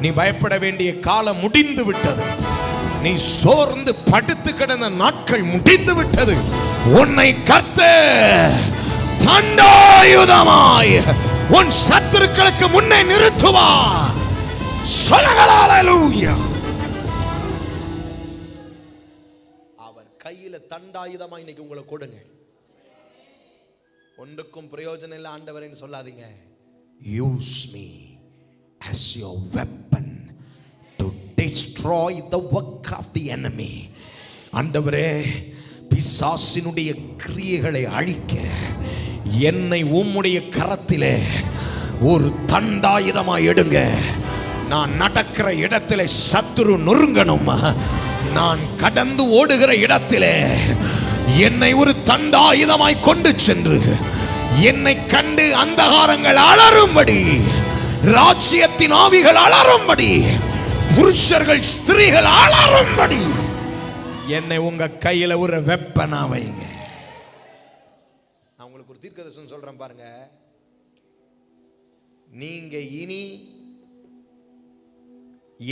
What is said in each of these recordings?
நீ பயப்பட வேண்டிய காலம் முடிந்து விட்டது. நீ சோர்ந்து படுத்து கிடந்த நாட்கள் முடிந்து விட்டது. உன்னை கர்த்தர் தண்டாயுதமாய் உன் சத்துருக்களுக்கு முன்னே நிறுத்துவார். ஹல்லேலூயா. அவர் கையில தண்டாயுதமாய் இன்னைக்கு உங்களை கொடுங்க. ஒன்றுக்கும் பிரயோஜனம் இல்லை ஆண்டவரேன்னு சொல்லாதீங்க. Use me as your weapon to destroy the work of the enemy. ஆண்டவரே, பிசாசினுடைய கிரியைகளை அழிக்க என்னை உம்முடைய கரத்திலே ஒரு தண்டாயுதமாய் எடுங்க. நான் நடக்கிற இடத்திலே சத்துரு நொறுங்கணும். நான் கடந்து ஓடுகிற இடத்திலே என்னை ஒரு தண்டாயுதமாய் கொண்டு சென்று என்னை கண்டு அந்தகாரங்கள் அலறும்படி, ராஜ்யத்தின் ஆவிகள் அலறும்படி, புருஷர்கள் ஸ்திரீகள் அலறும்படி என்னை உங்க கையில ஒரு வெப்பனா வைங்க. நான் உங்களுக்கு ஒரு தீர்க்கதரிசனம் சொல்றேன் பாருங்க. நீங்க இனி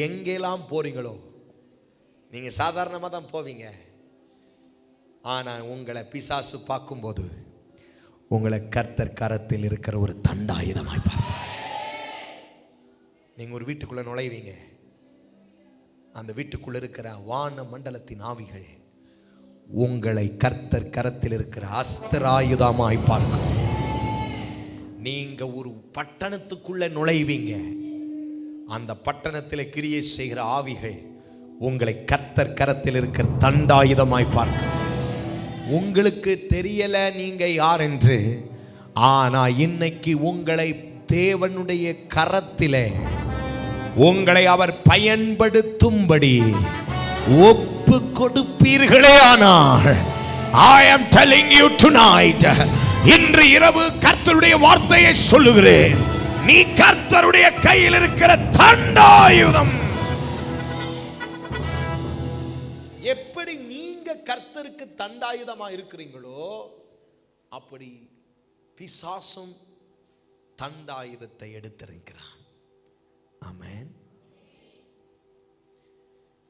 எங்கெல்லாம் போறீங்களோ, நீங்க சாதாரணமா தான் போவீங்க. ஆனா உங்களை பிசாசு பார்க்கும்போது உங்களை கர்த்தர் கரத்தில் இருக்கிற ஒரு தண்டாயுதமாய் பார்ப்பார். நீங்க ஒரு வீட்டுக்குள்ள நுழைவீங்க. அந்த வீட்டுக்குள்ள இருக்கிற வான மண்டலத்தின் ஆவிகள் உங்களை கர்த்தர் கரத்தில் இருக்கிற அஸ்திராயுதமாய் பார்க்கும். நீங்க ஒரு பட்டணத்துக்குள்ள நுழைவீங்க. அந்த பட்டணத்தில் கிரியை செய்கிற ஆவிகள் உங்களை கர்த்தர் கரத்தில் இருக்கிற தண்டாயுதமாய் பார்க்கும். உங்களுக்கு தெரியல நீங்க யார் என்று. ஆனா இன்னைக்கு உங்களை தேவனுடைய கரத்திலே உங்களை அவர் பயன்படுத்தும்படி ஒப்பு கொடுப்பீர்களே. ஆனால் I am telling you tonight, இன்று இரவு கர்த்தருடைய வார்த்தையை சொல்லுகிறேன். நீ கர்த்தருடைய கையில் இருக்கிற தண்டாயுதம். எப்படி நீங்க கர்த்தருக்கு தண்டாயுதமா இருக்கிறீங்களோ அப்படி பிசாசும் தண்டாயுதத்தை எடுத்திருக்கிறான். ஆமென்.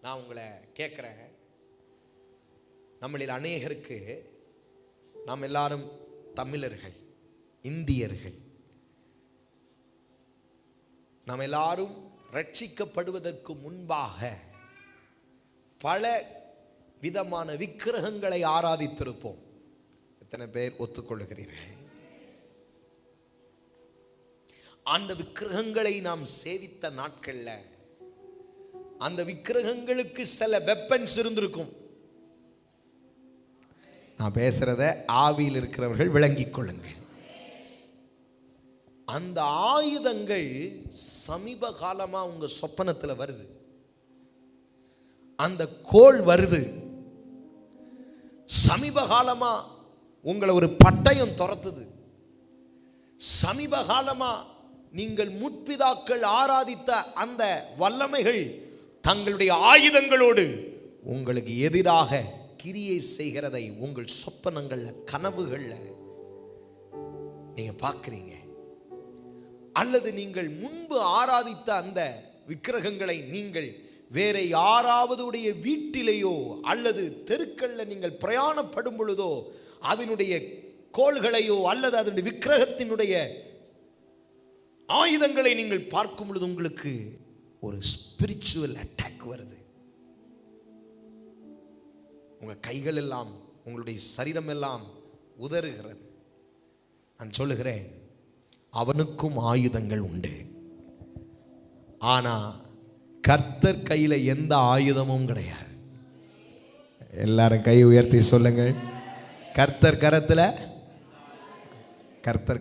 நான் உங்களை கேட்கிறேன், நம்மளில் அநேகருக்கு, நாம் எல்லாரும் தமிழர்கள், இந்தியர்கள், நாம் எல்லாரும் ரட்சிக்கப்படுவதற்கு முன்பாக பல விதமான விக்கிரகங்களை ஆராதித்திருப்போம். எத்தனை பேர் ஒத்துக்கொள்ளுகிறீர்கள்? அந்த விக்கிரகங்களை நாம் சேவித்த நாட்கள்ல அந்த விக்கிரகங்களுக்கு சில வெப்பன்ஸ் இருந்திருக்கும். நான் பேசுறத ஆவியில் இருக்கிறவர்கள் விளங்கிக் கொள்ளுங்கள். அந்த ஆயுதங்கள் சமீப காலமா உங்க சொப்பனத்துல வருது. அந்த கோல் வருது. சமீப காலமா உங்களை ஒரு பட்டயம் துரத்துது. சமீப காலமா நீங்கள் முற்பிதாக்கள் ஆராதித்த அந்த வல்லமைகள் தங்களுடைய ஆயுதங்களோடு உங்களுக்கு எதிராக கிரியை செய்கிறதை உங்கள் சொப்பனங்கள்ல, கனவுகள்ல நீங்க பார்க்கிறீங்க. அல்லது நீங்கள் முன்பு ஆராதித்த அந்த விக்கிரகங்களை நீங்கள் வேற யாராவதுடைய வீட்டிலேயோ அல்லது தெருக்கள்ல நீங்கள் பிரயாணப்படும் பொழுதோ அதனுடைய கோள்களையோ அல்லது அதனுடைய விக்கிரகத்தினுடைய ஆயுதங்களை நீங்கள் பார்க்கும் பொழுது உங்களுக்கு ஒரு ஸ்பிரிச்சுவல் அட்டாக் வருது. உங்க கைகள் எல்லாம், உங்களுடைய சரீரம் எல்லாம் உதறுகிறது. நான் சொல்லுகிறேன், அவனுக்கும் ஆயுதங்கள் உண்டு. ஆனா கர்த்தர் கையில எந்த ஆயுதமும் கிடையாது. எல்லாரும் கை உயர்த்தி சொல்லுங்கள். கர்த்தர்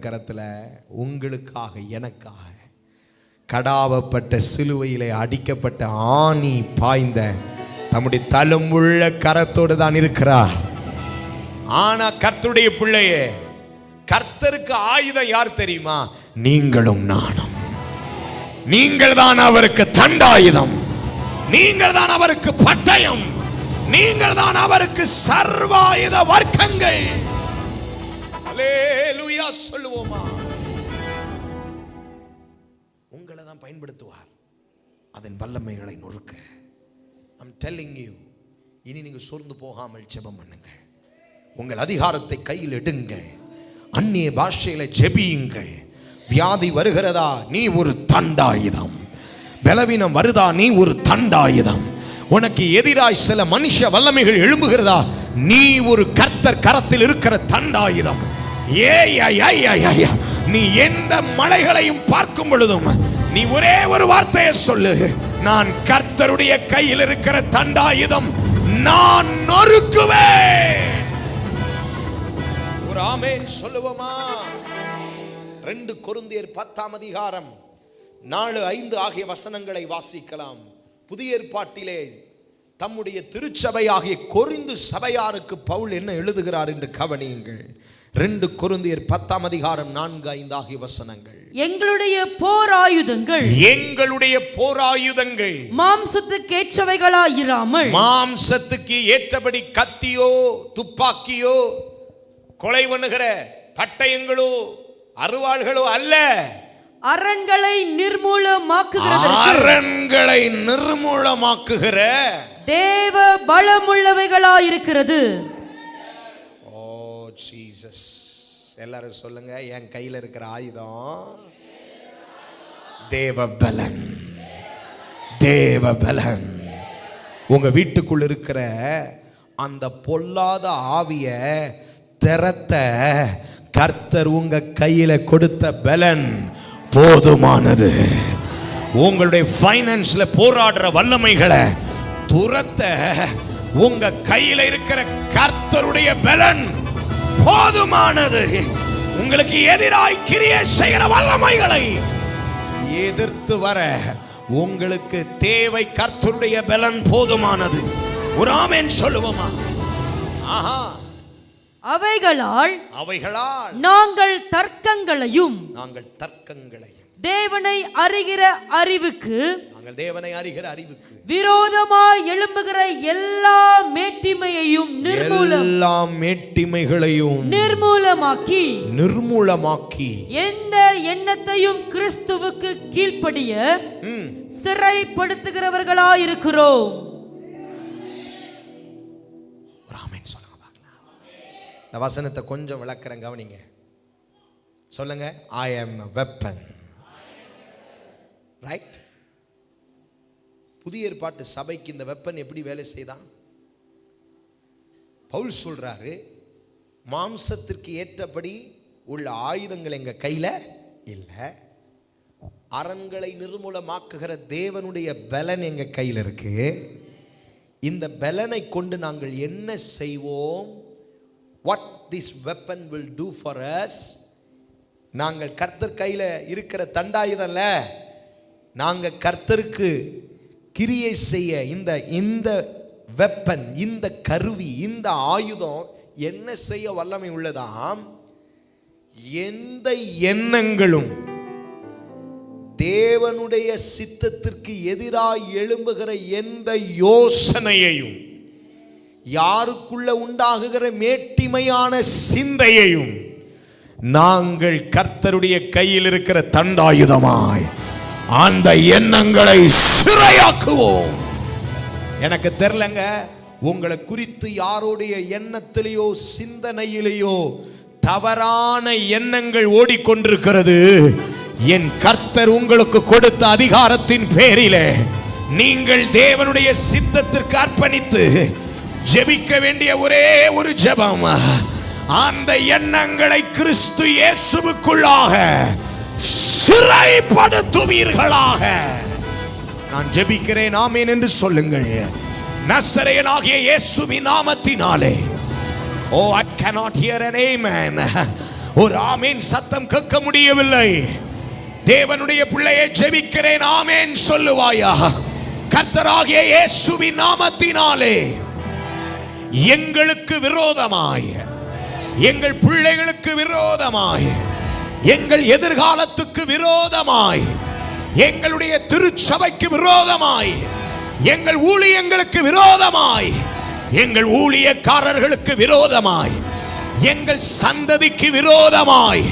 கரத்துல உங்களுக்காக, எனக்காக கடாவப்பட்ட சிலுவையிலே அடிக்கப்பட்ட ஆணி பாய்ந்த தம்முடைய தழும்புள்ள கரத்தோடு தான் இருக்கிறார். ஆனா கர்த்தருடைய பிள்ளையே, கர்த்தருக்கு ஆயுதம் யார் தெரியுமா? நீங்களும் நானும். நீங்கள் தான் அவருக்கு தண்டாயுதம். நீங்கள் தான் அவருக்கு பட்டயம். நீங்கள் தான் அவருக்கு சர்வாயுத வர்க்கங்கள். அல்லேலூயா சொல்லுவோமா? உங்களை தான் பயன்படுத்துவார். அதன் வல்லமைகளை நொறுக்க. I'm telling you, இனி நீங்க சோர்ந்து போகாமல் ஜெபம் பண்ணுங்க. உங்கள் அதிகாரத்தை கையில் எடுங்க. அந்நிய பாஷையில ஜெபியுங்கள். வியாதி வருகிறதா, நீ ஒரு தண்டாயுதம். பலவீனம் வருதா, நீ ஒரு தண்டாயுதம். உனக்கு எதிராய் சில மனுஷ வல்லமைகள் எழும்புகிறதா, நீ ஒரு கர்த்தர் கரத்தில் இருக்கிற தண்டாயுதம். நீ எந்த மலைகளையும் பார்க்கும் பொழுதும் நீ ஒரே ஒரு வார்த்தையை சொல்லு, நான் கர்த்தருடைய கையில் இருக்கிற தண்டாயுதம், நான் நொறுக்குவேன். ஒரு ஆமென் சொல்லுவோமா? 2 கொரிந்தியர் 10ஆம் அதிகாரம் 4-5 ஆகிய வசனங்களை வாசிக்கலாம். புதிய ஏற்பாட்டிலே தம்முடைய திருச்சபையாகிய கொரிந்து சபையாருக்கு பவுல் என்ன எழுதுகிறார் என்று கவனியுங்கள். 2 கொரிந்தியர் 10ஆம் அதிகாரம் 4-5 ஆகிய வசனங்கள். எங்களுடைய போர் ஆயுதங்கள் மாம்சத்துக்கு ஏற்றவைகளாயிராமல், மாம்சத்துக்கு ஏற்றபடி கத்தியோ துப்பாக்கியோ கொலை பண்ணுகிற பட்டயங்களோ அருவாள்களோ அல்ல, அரண்களை நிர்மூலமாக்குகிற தேவ பலமுள்ளவைகளாயிருக்கிறது. ஓ ஜீசஸ், எல்லாரும் சொல்லுங்க, என் கையில் இருக்கிற ஆயுதம் தேவபலன். தேவபலன். உங்க வீட்டுக்குள்ள இருக்கிற அந்த பொல்லாத ஆவிய திறத்த கர்த்தர் உங்க கையில கொடுத்த பலன் போதுமானது. உங்களுடைய ஃபைனான்ஸ்ல போராடுற வல்லமைகளை துரத்த உங்க கையில இருக்கிற கர்த்தருடைய பலன் போதுமானது. உங்களுக்கு எதிராய் கிரியை செய்கிற வல்லமைகளை எதிர்த்து வர உங்களுக்கு தேவை கர்த்தருடைய பலன் போதுமானது. ஒரு ஆமென் சொல்லுவோமா? ஆஹா. அவைகளால் நாங்கள் தர்க்கங்களையும் தேவனை அறிகிற அறிவுக்கு விரோதமாய் எழும்புகிற எல்லா மேட்டிமையையும் நிர்மூலமாக்கி எந்த எண்ணத்தையும் கிறிஸ்துவுக்கு கீழ்ப்படிய சிறைப்படுத்துகிறவர்களாயிருக்கிறோம். இந்த வசனத்தை கொஞ்சம் விளக்குறேன், கவனிங்க. சொல்லுங்க, I am a weapon. Right? புதிய ஏற்பாட்டு சபைக்கு இந்த வெப்பன் எப்படி வேலை செய்தான்? பவுல் சொல்றாரு, மாம்சத்திற்கு ஏற்றபடி உள்ள ஆயுதங்கள் எங்க கையில இல்ல, அரண்களை நிர்மூலமாக்குகிற தேவனுடைய பலன் எங்க கையில் இருக்கு. இந்த பலனை கொண்டு நாங்கள் என்ன செய்வோம்? What this weapon will do for us? நாங்கள் கர்த்தர் கையில இருக்கிற தண்டாயுதம்ல, நாங்க கர்த்தருக்கு கிரியை செய்ய இந்த வெப்பன், இந்த கருவி, இந்த ஆயுதம் என்ன செய்ய வல்லமை உள்ளதாம்? எந்த எண்ணங்களும் தேவனுடைய சித்தத்திற்கு எதிராக எழும்புகிற எந்த யோசனையையும், யாருக்குள்ள உண்டாகுகிற மேட்டிமையான சிந்தையையும் நாங்கள் கர்த்தருடைய கையில் இருக்கிற தண்டாயுதமாய் அந்த எண்ணங்களை சிறையாக்குவோம். எனக்கு தெரியலங்க, உங்களை குறித்து யாருடைய எண்ணத்திலேயோ சிந்தனையிலேயோ தவறான எண்ணங்கள் ஓடிக்கொண்டிருக்கிறது. என் கர்த்தர் உங்களுக்கு கொடுத்த அதிகாரத்தின் பேரிலே நீங்கள் தேவனுடைய சித்தத்திற்கு அர்ப்பணித்து ஜெபிக்க வேண்டிய ஒரே ஒரு ஜெபம், அந்த எண்ணங்களை கிறிஸ்து இயேசுவுக்குள்ளாக சிறைப்படுத்துவீர்களாக. நான் ஜெபிக்கிறேன், ஆமென் என்று சொல்லுங்கள். நசரேயனாகிய இயேசுவின் நாமத்தினாலே. ஓ, I cannot hear an amen. ஒரு ஆமென் சத்தம் கேட்க முடியவில்லை. தேவனுடைய பிள்ளையை ஜெபிக்கிறேன், ஆமென் சொல்லுவாயா? கர்த்தராகிய இயேசுவின் நாமத்தினாலே எங்களுக்கு விரோதமாய், எங்கள் பிள்ளைகளுக்கு விரோதமாய், எங்கள் எதிர்காலத்துக்கு விரோதமாய், எங்களுடைய திருச்சபைக்கு விரோதமாய், எங்கள் ஊழியங்களுக்கு விரோதமாய், எங்கள் ஊழியக்காரர்களுக்கு விரோதமாய், எங்கள் சந்ததிக்கு விரோதமாய்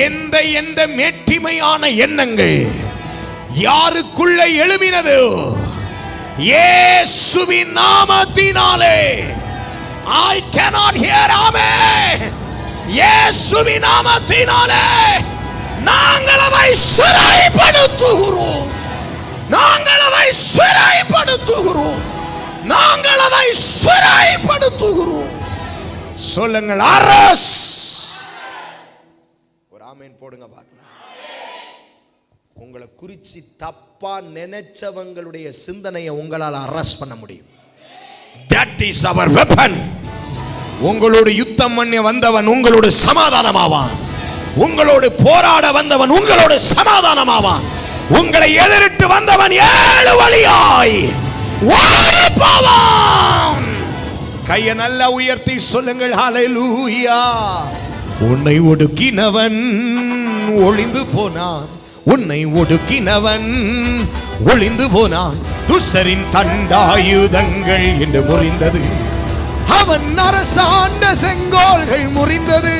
எந்த மேட்டிமையான எண்ணங்கள் யாருக்குள்ள எழும்பினது? இயேசுவின் நாமத்தினாலே. I cannot hear amen. இயேசுவின் நாமத்தினாலே நாங்கள் அதை சிறைப்படுத்துகிறோம். நாங்கள் அதை சிறைப்படுத்துகிறோம். நாங்கள் அதை சிறைப்படுத்துகிறோம். சொல்லுங்கள், அரஸ். ஒரு ஆமென் போடுங்க பார்க்கலாம். உங்களை குறித்து தப்பா நினைச்சவங்களுடைய சிந்தனையை உங்களால் அரஸ்ட் பண்ண முடியும். That is our weapon. உங்களோடு யுத்தம் பண்ண வந்தவன் உங்களோடு சமாதானமாவான். உங்களோடு போராட வந்தவன் உங்களோடு சமாதானமாவான். உங்களை எதிரிட்டு வந்தவன் 7 வழியாய் ஓடி போவான். கையை நல்லா உயர்த்தி சொல்லுங்கள், ஹல்லேலூயா. உன்னை ஒடுக்கினவன் ஒளிந்து போனான். உன்னை ஒடுக்கினவன் ஒளிந்து போனான். துஷ்டரின் தண்டாயுதங்கள் என்று முறிந்தது. அவன் அரசாண்ட செங்கோல்கள் முறிந்தது.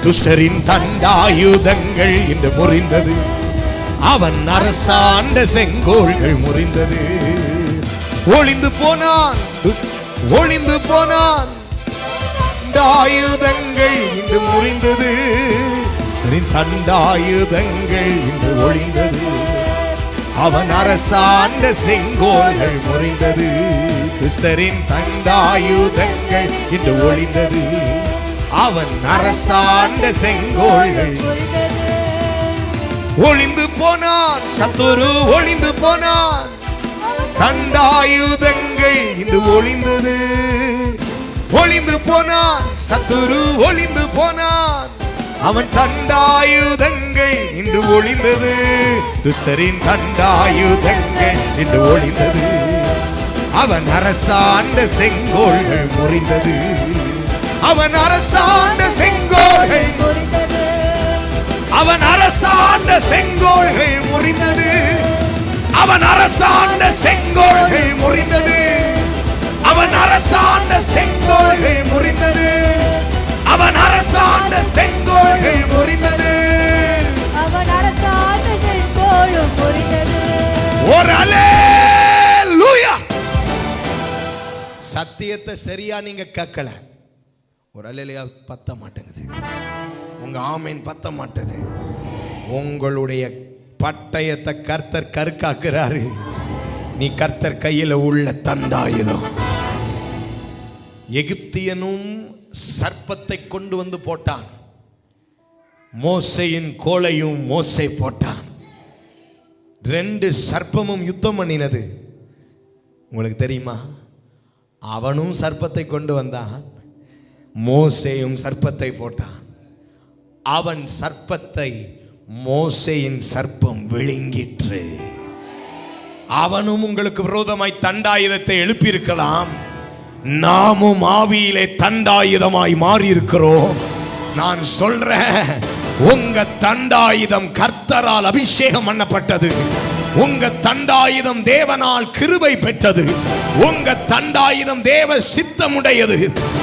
துஷ்டரின் தண்டாயுதங்கள் என்று முறிந்தது. அவன் அரசாண்ட செங்கோல்கள் முறிந்தது. ஒளிந்து போனான், ஒளிந்து போனான். தண்டாயுதங்கள் என்று முறிந்தது. தண்டாயுதங்கள் என்று ஒளிந்தது. அவன் அரசாண்ட செங்கோல்கள் முறிந்தது. கிறிஸ்தரின் தண்டாயுதங்கள் என்று ஒளிந்தது. அவன் அரசாண்ட செங்கோல்கள் ஒளிந்து போனான். சத்துரு ஒளிந்து போனான். தண்டாயுதங்கள் என்று ஒளிந்தது. ஒளிந்து போனான். சத்துரு ஒளிந்து போனான். அவன் தண்டாயுதங்கள் என்று ஒளிந்தது. துஷ்டரின் தண்டாயுதங்கள் என்று ஒளிந்தது. அவன் அரசாண்ட செங்கோல்கள் முறிந்தது. அவன் அரசாண்ட செங்கோல்கள் முறிந்தது. அவன் அரசாண்ட செங்கோல்கள் முறிந்தது. அவன் அரசாண்ட செங்கோல்கள் முறிந்தது. அவன் அரசாண்ட செங்கோல்கள் முறிந்தது. அவன் அரசாண்ட செங்கோல்கள் முறிந்தது. அவன் அரசாண்ட செங்கோலும் முறிந்தது. ஒரு அல்லேலூயா. சத்தியத்தை சரியா நீங்க கேட்கல. ஒரு அல்லேலூயா பத்த மாட்டேங்குது. உங்க ஆமேன் பத்த மாட்டேது. உங்களுடைய பட்டயத்தை கர்த்தர் கருக்காக்குறாரு. நீ கர்த்தர் கையில் உள்ள தண்டாயுதம். எகிப்தியனும் சர்ப்பத்தை கொண்டு வந்து போட்டான். மோசேயின் கோலையும் மோசே போட்டான். 2 சர்ப்பமும் யுத்தம் பண்ணினது. உங்களுக்கு தெரியுமா? அவனும் சர்ப்பத்தை கொண்டு வந்தான். மோசேயும் சர்ப்பத்தை போட்டான். அவன் சர்ப்பத்தை மோசேயின் சர்ப்பம் விழுங்கிற்று. அவனும் உங்களுக்கு விரோதமாய் தண்டாயுதத்தை எழுப்பியிருக்கலாம். நாமும் ஆவியிலே தண்டாயுதமாய் மாறி இருக்கிறோம். நான் சொல்றேன், உங்க தண்டாயுதம் கர்த்தரால் அபிஷேகம் பண்ணப்பட்டது. உங்க தண்டாயுதம் தேவனால் கிருபை பெற்றது. உங்க தண்டாயுதம் தேவ சித்தமுடையது.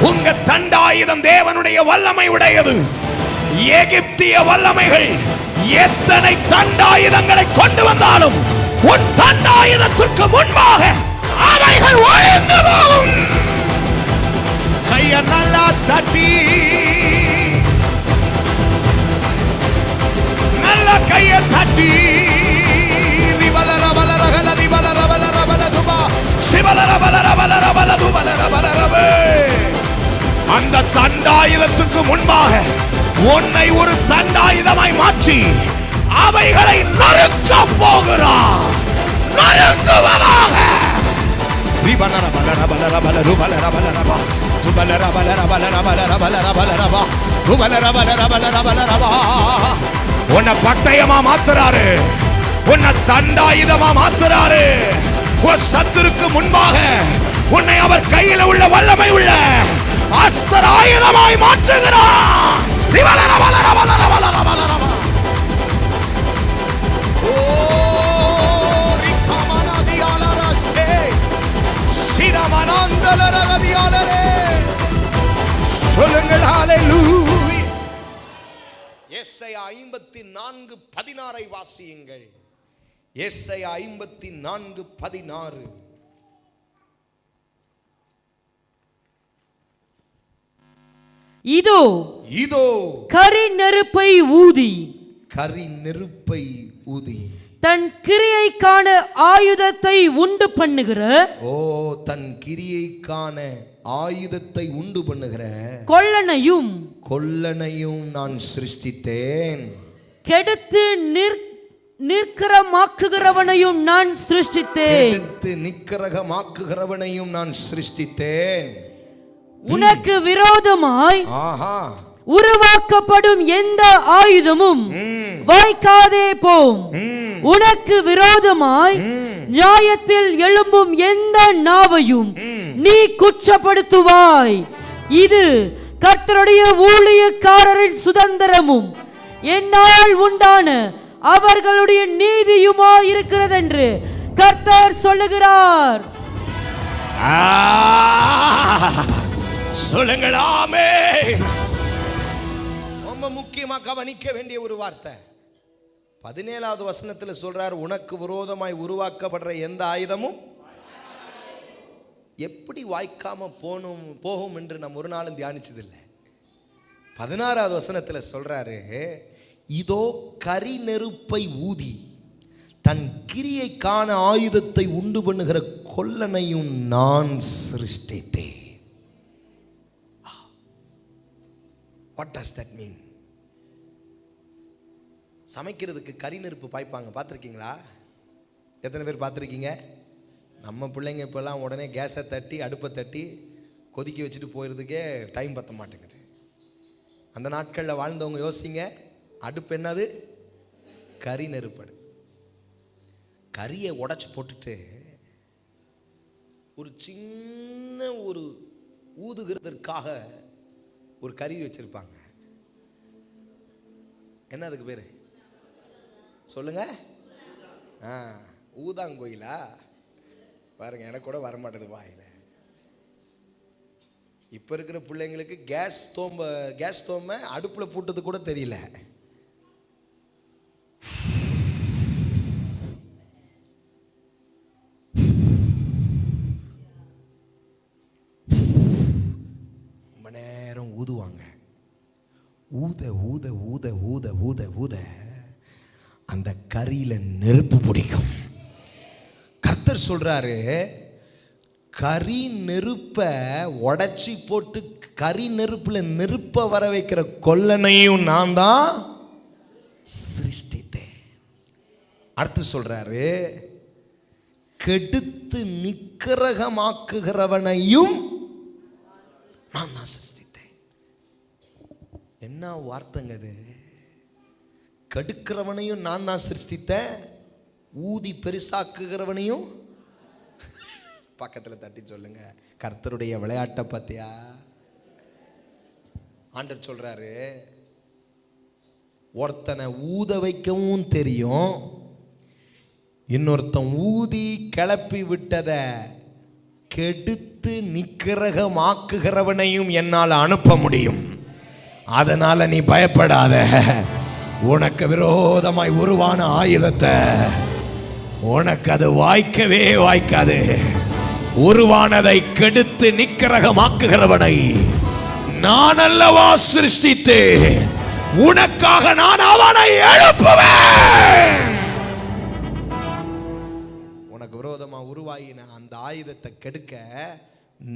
உங்க தண்டாயுதம் தேவனுடைய வல்லமை உடையது. எகிப்திய வல்லமைகள் எத்தனை தண்டாயுதங்களை கொண்டு வந்தாலும் உன் தண்டாயுதத்திற்கு முன்பாக அவைகள் ஒழிந்து போகும். கைய நல்லா தட்டி, நல்ல கைய தட்டி. அந்த தண்டாயுதத்துக்கு முன்பாக உன்னை ஒரு தண்டாயுதமாய் மாற்றி அவைகளை நறுக்க போகிறார். நறுக்குவதாக. உன்னை பட்டயமா மாத்துறாரு. உன்னை தண்டாயுதமா மாத்துறாரு. உன் சத்துருக்கு முன்பாக உன்னை அவர் கையில் உள்ள வல்லமை உள்ள அஸ்திராயுதமாய் மாற்றுகிறார். சொல்லுங்கள் ஹல்லேலூயா. எஸ்ஐயா 54:16 வாசியுங்கள். ஏசாயா 54:16. இதோ இதோ கரி நெருப்பை ஊதி தன் கிரியைக்கான ஆயுதத்தை உண்டு பண்ணுகிற தன் கிரியைக்கான ஆயுதத்தை உண்டு பண்ணுகிற கொல்லனையும் நான் சிருஷ்டித்தேன். கெடுத்து நிற்கிறமாக்குகிறவனையும் நான் சிருஷ்டித்தேன். உனக்கு விரோதமாய் உருவாக்கப்படும் எந்த ஆயுதமும் வாய்க்காதே போம். உனக்கு விரோதமாய் நியாயத்தில் எழும்பும் எந்த நாவையும் நீ குற்றப்படுத்துவாய். இது கர்த்தருடைய ஊழியக்காரரின் சுதந்திரமும் என்னால் உண்டான அவர்களுடைய நீதியுமாய் இருக்கிறது என்று கர்த்தர் சொல்லுகிறார். சொல்லுங்கள் ஆமென். ரொம்ப முக்கியமா கவனிக்க வேண்டிய ஒரு வார்த்தை 17வது வசனத்தில் சொல்றார், உனக்கு விரோதமாய் உருவாக்கப்படுற எந்த ஆயுதமும் எப்படி வாய்க்காம போகும் என்று நாம் ஒரு நாளும் தியானிச்சதில்லை. 16வது வசனத்தில் சொல்றாரு, இதோ கரி நெருப்பை ஊதி தன் கிரியைக்கான ஆயுதத்தை உண்டு பண்ணுகிற கொல்லனையும் நான் சிருஷ்டித்தேன். What does that mean? சமைக்கிறதுக்கு கரி நெருப்பு பாய்ப்பாங்க, பார்த்துருக்கீங்களா? எத்தனை பேர் பார்த்துருக்கீங்க? நம்ம பிள்ளைங்க இப்போல்லாம் உடனே கேஸை தட்டி அடுப்பை தட்டி கொதிக்க வச்சுட்டு போயிடுறதுக்கே டைம் பற்ற மாட்டேங்குது. அந்த நாட்களில் வாழ்ந்தவங்க யோசிங்க, அடுப்பு என்னது? கரி நெருப்படு. கரியை உடைச்சி போட்டுட்டு ஒரு சின்ன ஒரு ஊதுகிறதற்காக ஒரு கருவி வச்சிருப்பாங்க. என்ன அதுக்கு பேரு சொல்லுங்க? ஊதாங்கோயிலா? பாருங்க, எனக்கு கூட வரமாட்டேது வாயில. இப்ப இருக்கிற பிள்ளைங்களுக்கு கேஸ் ஸ்டோம்ப அடுப்புல போட்டது கூட தெரியல. ரொம்ப நேரம் ஊதுவாங்க. ஊத ஊத ஊத ஊத ஊத ஊத அந்த கரியில நெருப்பு பிடிக்கும். கர்த்தர் சொல்றாரு, கரி நெருப்ப உடைச்சி போட்டு கரி நெருப்புல நெருப்ப வர வைக்கிற கொல்லனையும் நான் தான் சிருஷ்டித்தேன். அடுத்து சொல்றாரு, கெடுத்து நிக்கிரகமாக்குகிறவனையும் நான் தான் சிருஷ்டித்தேன். என்ன வார்த்தைங்க இது? கெடுக்கிறவனையும் நான் தான் சிருஷ்டித்தேன், ஊதி பெருசாக்குகிறவனையும். பக்கத்தில் தட்டி சொல்லுங்க, கர்த்தருடைய விளையாட்டை பத்தியா? ஆண்டவர் சொல்றாரு, ஒருத்தனை ஊத வைக்கவும் தெரியும், இன்னொருத்தன் ஊதி கிளப்பி விட்டத கெடுத்து நிக்கிரகமாக்குகிறவனையும் என்னால் அனுப்ப முடியும். அதனால நீ பயப்படாத. உனக்கு விரோதமாய் உருவான ஆயுதத்தை உனக்கு அது வாய்க்கவே வாய்க்காது. உருவானதை கெடுத்து நிக்கிரகமாக்குகிறவனை நான் அல்லவா சிருஷ்டித்து, உனக்காக நான் அவனை எழுப்புவேன். உனக்கு விரோதமா உருவாயின அந்த ஆயுதத்தை கெடுக்க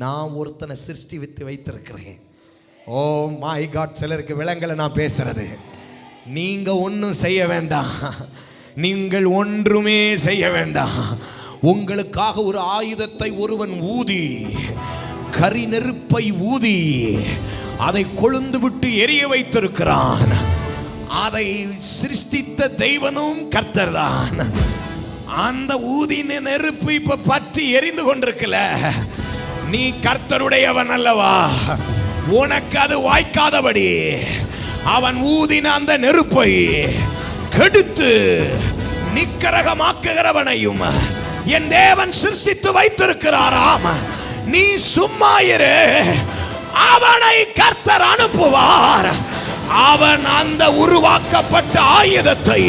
நான் ஒருத்தனை சிருஷ்டி வித்து வைத்திருக்கிறேன். ஓ மை காட், சிலருக்கு விலங்கலை நான் பேசுறது. நீங்க ஒன்றும் செய்ய வேண்டாம், நீங்கள் ஒன்றுமே செய்ய வேண்டாம். உங்களுக்காக ஒரு ஆயுதத்தை ஒருவன் ஊதி, கரி நெருப்பை ஊதி அதை கொழுந்து விட்டு எரிய வைத்திருக்கிறான். அதை சிருஷ்டித்த தெய்வனும் கர்த்தர் தான். அந்த ஊதின நெருப்பு இப்ப பற்றி எரிந்து கொண்டிருக்கல. நீ கர்த்தருடையவன் அல்லவா? உனக்கு அது வாய்க்காதபடி அவன் ஊதின அந்த நெருப்பை கெடுத்து நிக்கிரகமாக்குகிறவனையும் என் தேவன் சிருஷ்டித்து வைத்திருக்கிறாராம். நீ சும்மா இரு, அவனை கர்த்தர் அனுப்புவார். அவன் அந்த உருவாக்கப்பட்ட ஆயுதத்தை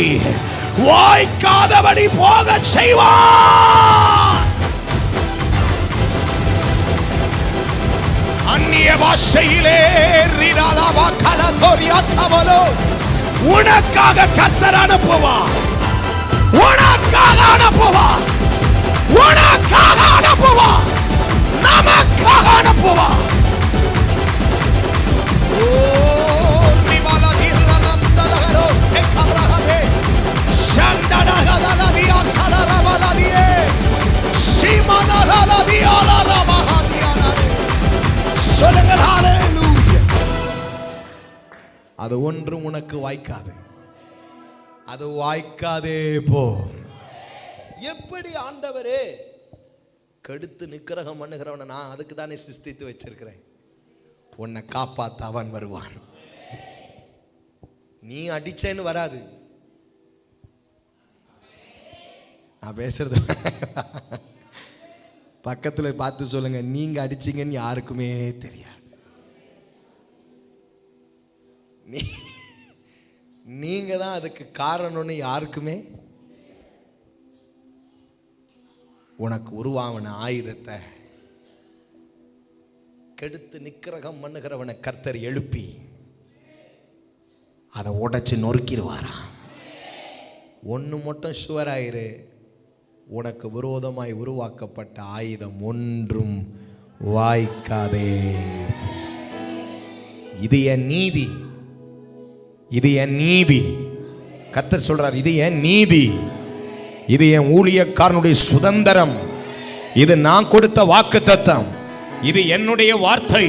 வாய்க்காதபடி போக செய்வார். அந்நிய பாஷையிலே உனக்காக கர்த்தர் அனுப்புவார். உனக்காக அனுப்புவார். உனக்காக அனுப்புவார். நமக்காக அனுப்புவார். சொல்லுங்கள் ஹல்லேலூயா. அது ஒன்றும் உனக்கு வாய்க்காது. அது வாய்க்காதே போ. எப்படி ஆண்டவரே? கெடுத்து நிக்கிரகம் பண்ணுகிறவனை நான் அதுக்கு தானே சிஸ்தித்து வச்சிருக்கிறேன். உன்னை காப்பாத்த அவன் வருவான். நீ அடிச்சேன்னு வராது. நான் பேசுறது பக்கத்துல பார்த்து சொல்லுங்க, நீங்க அடிச்சீங்கன்னு யாருக்குமே தெரியாது. நீங்க தான் அதுக்கு காரணம்னு யாருக்குமே. உனக்கு உருவாவன ஆயுதத்தை கெடுத்து நிக்கிரகம் பண்ணுகிறவனை கர்த்தர் எழுப்பி அதை உடைச்சு நொறுக்கிடுவாராம். ஒன்று மட்டும் ஷுவராயிரு, உனக்கு விரோதமாய் உருவாக்கப்பட்ட ஆயுதம் ஒன்றும் வாய்க்காதே. இது என் நீதி. இது என் நீதி. கர்த்தர் சொல்றார், இது என் நீதி. இது என் ஊழியக்காரனுடைய சுதந்திரம். இது நான் கொடுத்த வாக்குத்தத்தம். இது என்னுடைய வார்த்தை.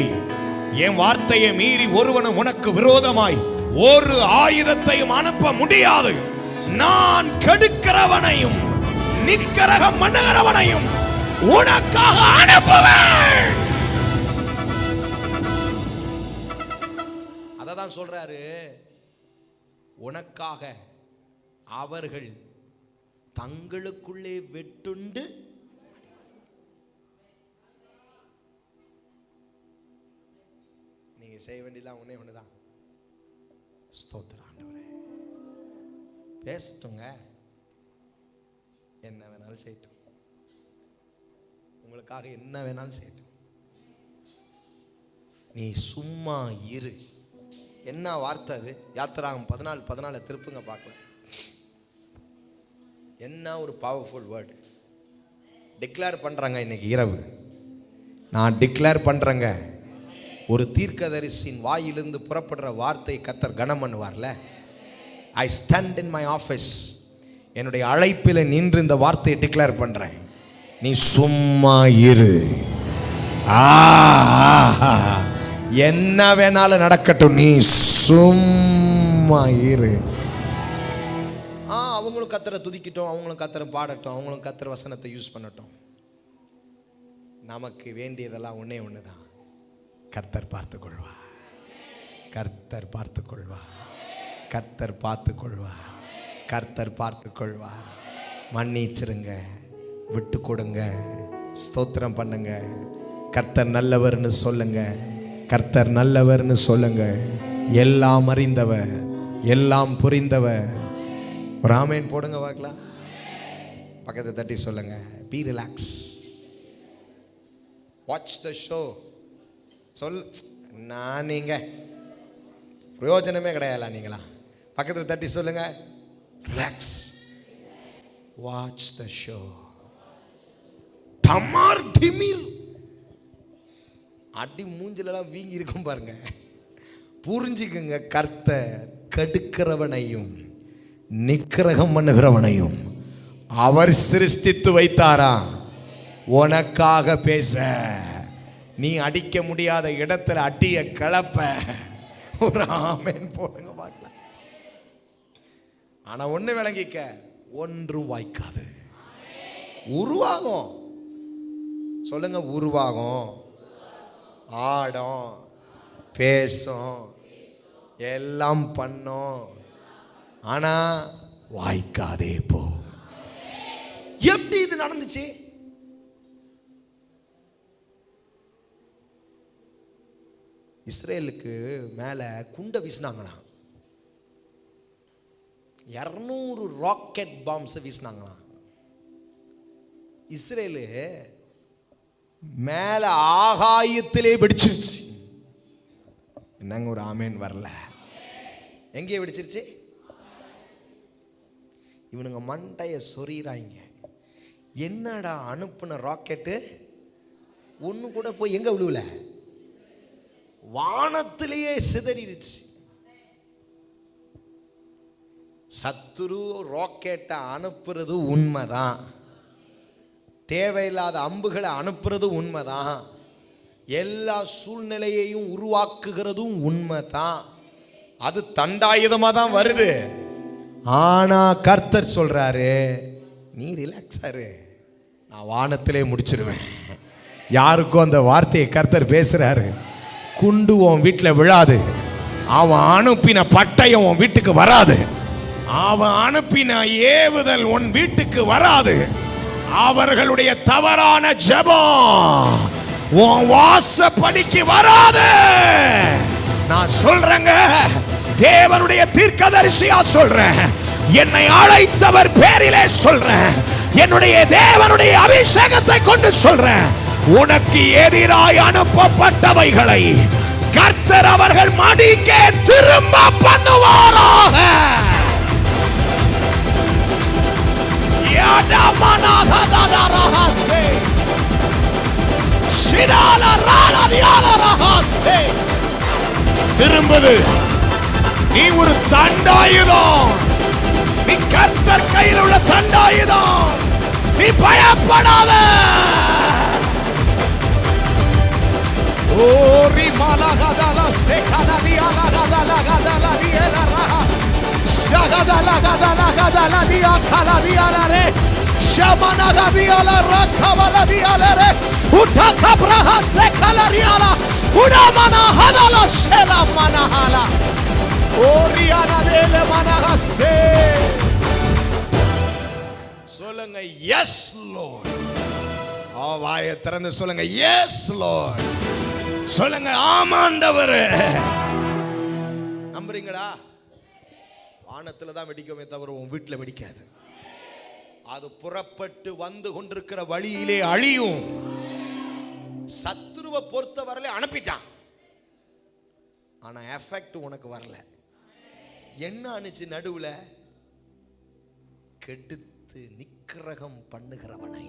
என் வார்த்தையை மீறி ஒருவனும் உனக்கு விரோதமாய் ஒரு ஆயுதத்தையும் அனுப்ப முடியாது. நான் கெடுக்கிறவனையும் நிக்கிரகம் பண்ணுகிறவனையும் உனக்காக அனுப்புவேன். அததான் சொல்றாரு, உனக்காக அவர்கள் தங்களுக்குள்ளே வெட்டுண்டு நீங்க செய்ய வேண்டியதான் ஒன்னே ஒண்ணுதான். ஸ்தோத்திரம் ஆண்டவரே. பேசட்டுங்க, என்ன வேணாலும் செய்யட்டும். உங்களுக்காக என்ன வேணாலும் செய்யட்டும். நீ சும்மா இரு. என்ன வார்த்தை அது? யாத்திராகம் 14:14 திருப்புங்க பார்க்கலாம். என்ன ஒரு பவர்ஃபுல் வேர்டு. டிக்ளேர் பண்றாங்க. இன்னைக்கு இரவு நான் டிக்ளேர் பண்றேங்க, ஒரு தீர்க்கதரிசியின் வாயிலிருந்து புறப்படுற வார்த்தை கர்த்தர் கனம் பண்ணுவார்ல. I stand in my office. என்னுடைய அழைப்பில் நின்று இந்த வார்த்தையை டிக்ளேர் பண்றேன். நீ சும்மா இரு. என்ன வேணாலும் நடக்கட்டும், நீ சும்மா இரு. அவங்களும் கர்த்தரை துதிக்கட்டும், அவங்களும் கர்த்தரை பாடட்டும், அவங்களும் கர்த்தர் வசனத்தை யூஸ் பண்ணட்டும். நமக்கு வேண்டியதெல்லாம் ஒன்னே ஒண்ணுதான். கர்த்தர் பார்த்துக் கொள்வார். கர்த்தர் பார்த்துக் கொள்வார். கர்த்தர் பார்த்துக் கொள்வார். கர்த்தர் பார்த்துக் கொள்வார். மன்னிச்சிருங்க, விட்டு கொடுங்க, ஸ்தோத்திரம் பண்ணுங்க. கர்த்தர் நல்லவர்னு சொல்லுங்க. கர்த்தர் நல்லவர்னு சொல்லுங்க. எல்லாம் அறிந்தவர், எல்லாம் புரிந்தவர். ஒரு ஆமென் போடுங்க பார்க்கலாம். பக்கத்தை தட்டி சொல்லுங்க, B relax, watch the show. சொல், நான் நீங்க பிரயோஜனமே கிடையாதுல. நீங்களா பக்கத்தில் தட்டி சொல்லுங்க, ரிலாக்ஸ், வாட்ச் த ஷோ. டமார் டிமிர் அடி மூஞ்சிலெல்லாம் வீங்கி இருக்கும் பாருங்க. புரிஞ்சுக்குங்க, கர்த்தர் கெடுக்கிறவனையும் நிக்கிரகம் பண்ணுகிறவனையும் அவர் சிருஷ்டித்து வைத்தாரா உனக்காக பேச. நீ அடிக்க முடியாத இடத்துல அடிய கலப்ப. ஒரு ஆமென் போடுங்க பார்க்கலாம். ஆனா ஒண்ணு விளங்கிக்க, ஒன்றும் வாய்க்காது. உருவாகும். சொல்லுங்க, உருவாகும், ஆடும், பேசும், எல்லாம் பண்ணும். ஆனா வாய்க்காதே போ. எப்படி இது நடந்துச்சு? இஸ்ரேலுக்கு மேல குண்டை வீசினாங்களாம். 200 ராக்கெட் பாம்ஸ் வீசினாங்களாம். இஸ்ரேலு மேல ஆகாயத்திலே வெடிச்சிருச்சு. என்னங்க ஒரு ஆமேன் வரல? எங்கே வெடிச்சிருச்சு? இவனுங்க மண்டைய சொறிறாங்க. என்னடா அனுப்புன ராக்கெட்டு ஒண்ணு கூட போய் எங்க விழுவல, வானத்திலேயே சிதறிடுச்சு. சத்துரு ராக்கெட்டை அனுப்புறது உண்மைதான், தேவையில்லாத அம்புகளை அனுப்புறது உண்மைதான், எல்லா சூழ்நிலையையும் உருவாக்குகிறதும் உண்மைதான். அது தண்டாயுதமா தான் வருது. ஆனா கர்த்தர் சொல்றாரு, நீ ரிலாக்ஸ் ஆரு, நான் வானத்திலே முடிச்சிருவேன். யாருக்கும் அந்த வார்த்தையை கர்த்தர் பேசுறாரு. குண்டு உன் வீட்டில் விழாது, அவன் அனுப்பின பட்டயம் உன் வீட்டுக்கு வராது, அவன் அனுப்பின ஏவுதல் உன் வீட்டுக்கு வராது. அவர்களுடைய தவறான ஜெபம் உன் வாசப்படிக்கு வராது. நான் சொல்றேங்க, தேவனுடைய தீர்க்கதரிசியா சொல்றேன், என்னை அழைத்தவர் பேரிலே சொல்றேன், என்னுடைய தேவனுடைய அபிஷேகத்தை கொண்டு சொல்றேன், உனக்கு எதிராய் அனுப்பப்பட்டவைகளை கர்த்தர் அவர்கள் மடிக்கே திரும்ப பண்ணுவாராக. திரும்புது. நீ ஒரு தண்டாயுதம், நீ கர்த்தர் கையில் உள்ள தண்டாயுதம், நீ பயப்படாத. ஓரி மலகதல செகனதியலகதலகதல தியலரா சகதலகதலகதல தியகலதியலரே ஷமனகதியலரா கவலதியலரே உட்டகப்ரஹ செகலரியாலா உடமன ஹதல ஷலமனஹல ஓரியானதேல மனஹசே. சொல்லுங்க எஸ் லார்ட். வாயை திறந்து சொல்லுங்க எஸ் லார்ட். சொல்லுங்க ஆமாண்டவரே. நம்புறீங்களா? வானத்துல தான் வெடிக்குமே தவிர உன் வீட்டுல வெடிக்காது. அது புறப்பட்டு வந்து கொண்டிருக்கிற வழியிலே அழியும். சத்துருவை பொறுத்த வரல அனுப்பிட்டான், ஆனா எஃபெக்ட் உனக்கு வரல. என்ன அனுச்சு நடுவுல? கெடுத்து நிக்கிரகம் பண்ணுகிறவனை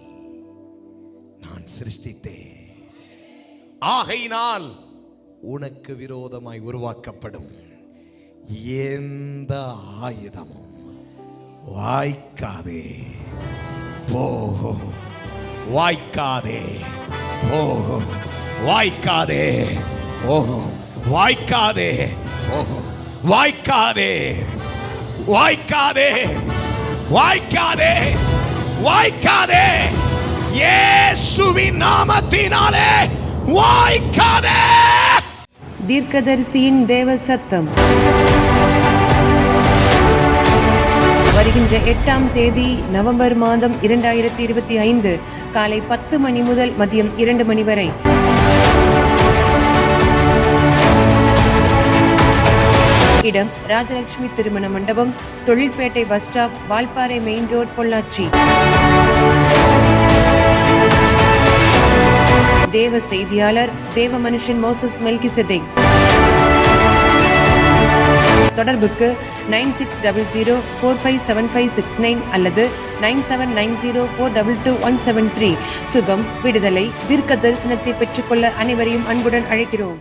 நான் சிருஷ்டித்தேன், ஆகையினால் உனக்கு விரோதமாய் உருவாக்கப்படும் எந்த ஆயுதமும் வாய்க்காதே போகோ, வாய்க்காதே போகோ, வாய்க்காதே போகோ, வாய்க்காதே போகோ, வாய்க்காதே, வாய்க்காதே, வாய்க்காதே, வாய்க்காதே. இயேசுவின் நாமத்தினாலே வாய்க்காதே. தீர்க்கதரிசியின் தேவ சத்தம். வருகின்ற 8ஆம் தேதி நவம்பர் மாதம் 2025 காலை 10 மணி முதல் மதியம் 2 மணி வரை. இடம் ராஜலட்சுமி திருமண மண்டபம், தொழில்பேட்டை bus stop, Valparai main road, Pollachi. தேவ செய்தியாளர் தேவ மனுஷன் மோசஸ் மெல்கிசெதேக். தொடர்புக்கு 9600457569 அல்லது 9790422173. சுகம், விடுதலை, தீர்க்க தரிசனத்தை பெற்றுக்கொள்ள அனைவரையும் அன்புடன் அழைக்கிறோம்.